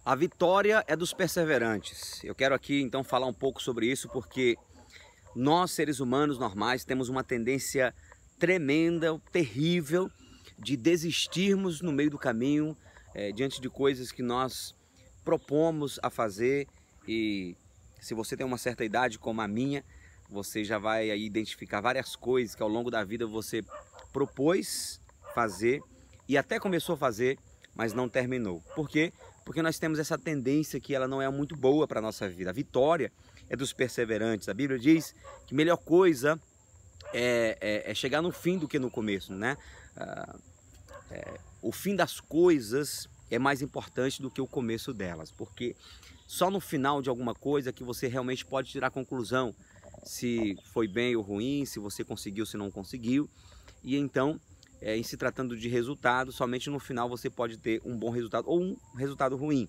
A vitória é dos perseverantes. Eu quero aqui então falar um pouco sobre isso porque nós, seres humanos normais, temos uma tendência tremenda, terrível, de desistirmos no meio do caminho, diante de coisas que nós propomos a fazer. E se você tem uma certa idade como a minha, você já vai aí identificar várias coisas que ao longo da vida você propôs fazer e até começou a fazer, mas não terminou. Por quê? Porque nós temos essa tendência que ela não é muito boa para a nossa vida. A vitória é dos perseverantes. A Bíblia diz que melhor coisa é chegar no fim do que no começo, né? O fim das coisas é mais importante do que o começo delas, porque só no final de alguma coisa que você realmente pode tirar a conclusão se foi bem ou ruim, se você conseguiu, se não conseguiu. E então, em se tratando de resultado, somente no final você pode ter um bom resultado ou um resultado ruim.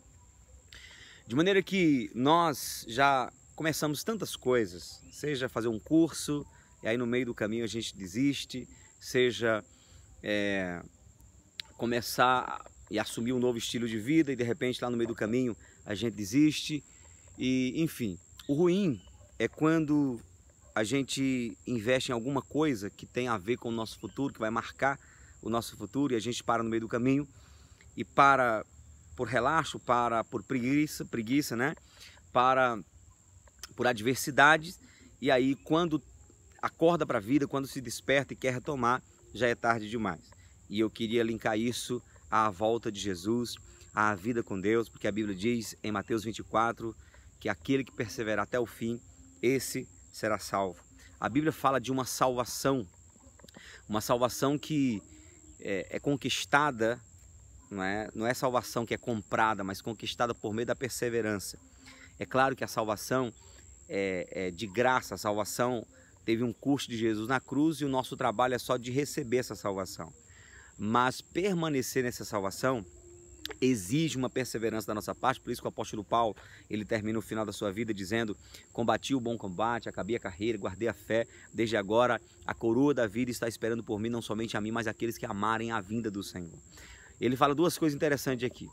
De maneira que nós já começamos tantas coisas, seja fazer um curso, e aí no meio do caminho a gente desiste, seja começar e assumir um novo estilo de vida e de repente lá no meio do caminho a gente desiste. E enfim, o ruim é quando a gente investe em alguma coisa que tem a ver com o nosso futuro, que vai marcar o nosso futuro, e a gente para no meio do caminho e para por relaxo, para por preguiça, né? Para por adversidades, e aí quando acorda para a vida, quando se desperta e quer retomar, já é tarde demais. E eu queria linkar isso à volta de Jesus, à vida com Deus, porque a Bíblia diz em Mateus 24 que aquele que perseverar até o fim, esse será salvo. A Bíblia fala de uma salvação que é conquistada, não é salvação que é comprada, mas conquistada por meio da perseverança. É claro que a salvação é de graça, a salvação teve um custo de Jesus na cruz e o nosso trabalho é só de receber essa salvação. Mas permanecer nessa salvação exige uma perseverança da nossa parte. Por isso que o apóstolo Paulo, ele termina o final da sua vida dizendo: combati o bom combate, acabei a carreira, guardei a fé, desde agora a coroa da vida está esperando por mim, não somente a mim, mas aqueles que amarem a vinda do Senhor. Ele fala duas coisas interessantes aqui: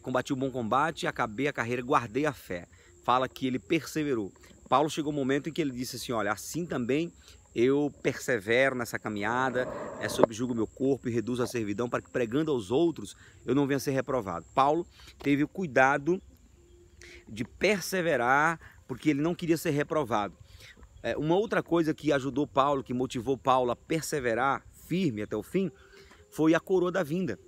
combati o bom combate, acabei a carreira, guardei a fé. Fala que ele perseverou. Paulo chegou um momento em que ele disse assim: olha, assim também eu persevero nessa caminhada, subjugo meu corpo e reduzo a servidão, para que pregando aos outros eu não venha a ser reprovado. Paulo teve o cuidado de perseverar, porque ele não queria ser reprovado. Uma outra coisa que ajudou Paulo, que motivou Paulo a perseverar firme até o fim, foi a coroa da vinda.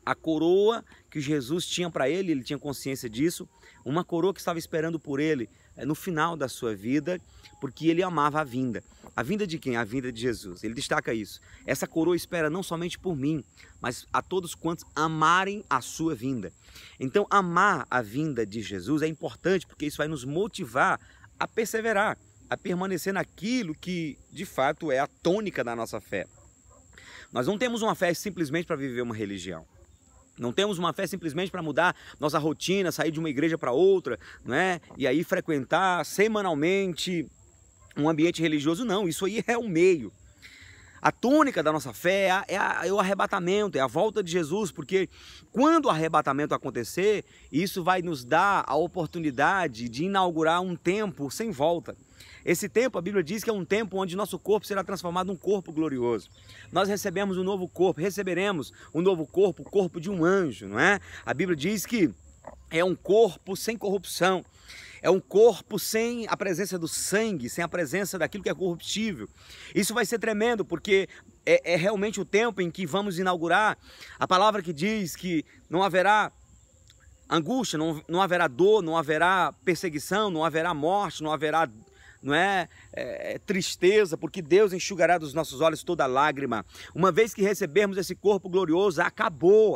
A coroa que Jesus tinha para ele, ele tinha consciência disso, uma coroa que estava esperando por ele no final da sua vida, porque ele amava a vinda. A vinda de quem? A vinda de Jesus. Ele destaca isso. Essa coroa espera não somente por mim, mas a todos quantos amarem a sua vinda. Então, amar a vinda de Jesus é importante, porque isso vai nos motivar a perseverar, a permanecer naquilo que, de fato, é a tônica da nossa fé. Nós não temos uma fé simplesmente para viver uma religião. Não temos uma fé simplesmente para mudar nossa rotina, sair de uma igreja para outra, não é? E aí frequentar semanalmente um ambiente religioso. Não, isso aí é um meio. A tônica da nossa fé é o arrebatamento, é a volta de Jesus, porque quando o arrebatamento acontecer, isso vai nos dar a oportunidade de inaugurar um tempo sem volta. Esse tempo, a Bíblia diz que é um tempo onde nosso corpo será transformado num corpo glorioso. Nós recebemos um novo corpo, receberemos um novo corpo, o corpo de um anjo, não é? A Bíblia diz que é um corpo sem corrupção, é um corpo sem a presença do sangue, sem a presença daquilo que é corruptível. Isso vai ser tremendo, porque é realmente o tempo em que vamos inaugurar a palavra que diz que não haverá angústia, não haverá dor, não haverá perseguição, não haverá morte, não haverá tristeza, porque Deus enxugará dos nossos olhos toda lágrima. Uma vez que recebermos esse corpo glorioso, acabou.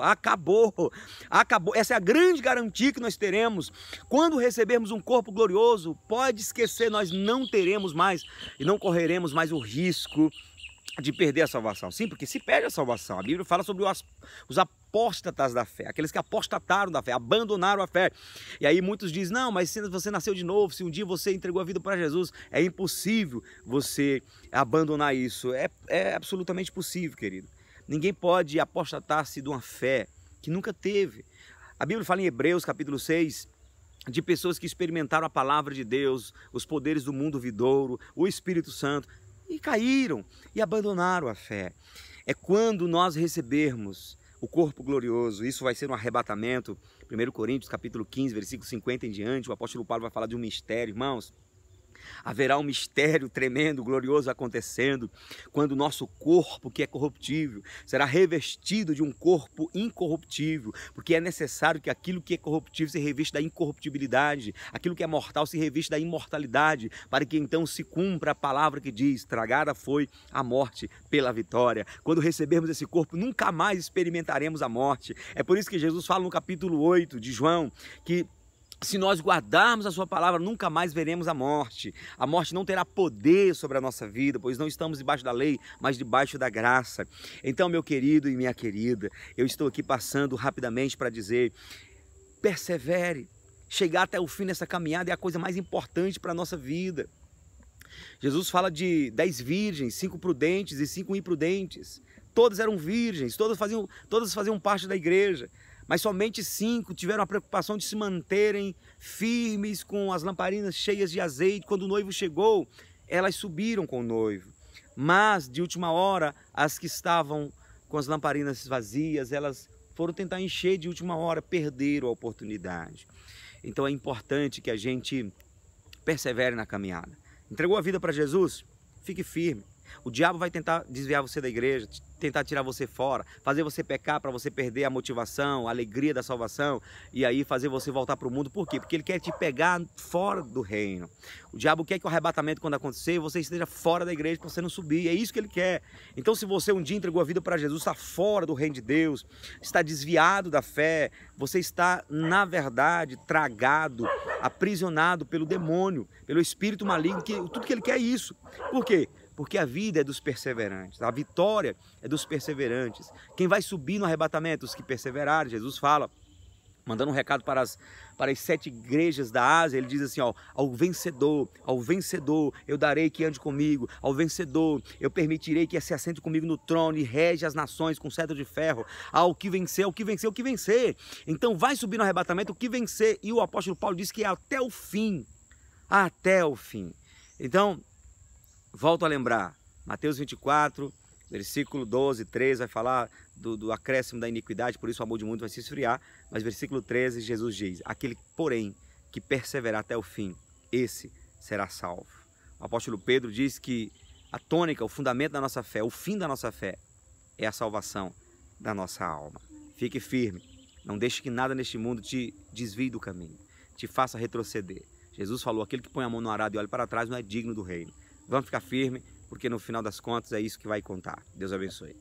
Essa é a grande garantia que nós teremos. Quando recebermos um corpo glorioso, pode esquecer, nós não teremos mais e não correremos mais o risco de perder a salvação. Sim, porque se perde a salvação. A Bíblia fala sobre os apóstatas da fé, aqueles que apostataram da fé, abandonaram a fé. E aí muitos dizem: não, mas se você nasceu de novo, se um dia você entregou a vida para Jesus, é impossível você abandonar isso. É absolutamente possível, querido. Ninguém pode apostatar-se de uma fé que nunca teve. A Bíblia fala em Hebreus capítulo 6, de pessoas que experimentaram a palavra de Deus, os poderes do mundo vindouro, o Espírito Santo, e caíram e abandonaram a fé. É quando nós recebermos o corpo glorioso, isso vai ser um arrebatamento. 1 Coríntios capítulo 15, versículo 50 em diante, o apóstolo Paulo vai falar de um mistério, irmãos. Haverá um mistério tremendo, glorioso acontecendo, quando o nosso corpo, que é corruptível, será revestido de um corpo incorruptível, porque é necessário que aquilo que é corruptível se revista da incorruptibilidade, aquilo que é mortal se revista da imortalidade, para que então se cumpra a palavra que diz: tragada foi a morte pela vitória. Quando recebermos esse corpo, nunca mais experimentaremos a morte. É por isso que Jesus fala no capítulo 8 de João, que se nós guardarmos a sua palavra, nunca mais veremos a morte. A morte não terá poder sobre a nossa vida, pois não estamos debaixo da lei, mas debaixo da graça. Então, meu querido e minha querida, eu estou aqui passando rapidamente para dizer: persevere. Chegar até o fim nessa caminhada é a coisa mais importante para a nossa vida. Jesus fala de 10 virgens, 5 prudentes e 5 imprudentes. Todas eram virgens, todas faziam parte da igreja. Mas somente 5 tiveram a preocupação de se manterem firmes com as lamparinas cheias de azeite. Quando o noivo chegou, elas subiram com o noivo. Mas, de última hora, as que estavam com as lamparinas vazias, elas foram tentar encher de última hora, perderam a oportunidade. Então é importante que a gente persevere na caminhada. Entregou a vida para Jesus? Fique firme. O diabo vai tentar desviar você da igreja, tentar tirar você fora, fazer você pecar para você perder a motivação, a alegria da salvação, e aí fazer você voltar para o mundo. Por quê? Porque ele quer te pegar fora do reino. O diabo quer que o arrebatamento, quando acontecer, você esteja fora da igreja para você não subir. É isso que ele quer. Então, se você um dia entregou a vida para Jesus, está fora do reino de Deus, está desviado da fé, você está, na verdade, tragado, aprisionado pelo demônio, pelo espírito maligno, que tudo que ele quer é isso. Por quê? Porque a vida é dos perseverantes, a vitória é dos perseverantes. Quem vai subir no arrebatamento? Os que perseverarem. Jesus fala, mandando um recado para as 7 igrejas da Ásia, ele diz assim: ó, ao vencedor eu darei que ande comigo, ao vencedor eu permitirei que se assente comigo no trono e rege as nações com cetro de ferro, ao que vencer, o que vencer. Então vai subir no arrebatamento o que vencer, e o apóstolo Paulo diz que é até o fim, Então, volto a lembrar, Mateus 24, versículo 12, 13, vai falar do acréscimo da iniquidade, por isso o amor de muito vai se esfriar, mas versículo 13, Jesus diz: aquele, porém, que perseverar até o fim, esse será salvo. O apóstolo Pedro diz que a tônica, o fundamento da nossa fé, o fim da nossa fé, é a salvação da nossa alma. Fique firme, não deixe que nada neste mundo te desvie do caminho, te faça retroceder. Jesus falou: aquele que põe a mão no arado e olha para trás não é digno do reino. Vamos ficar firme, porque no final das contas é isso que vai contar. Deus abençoe.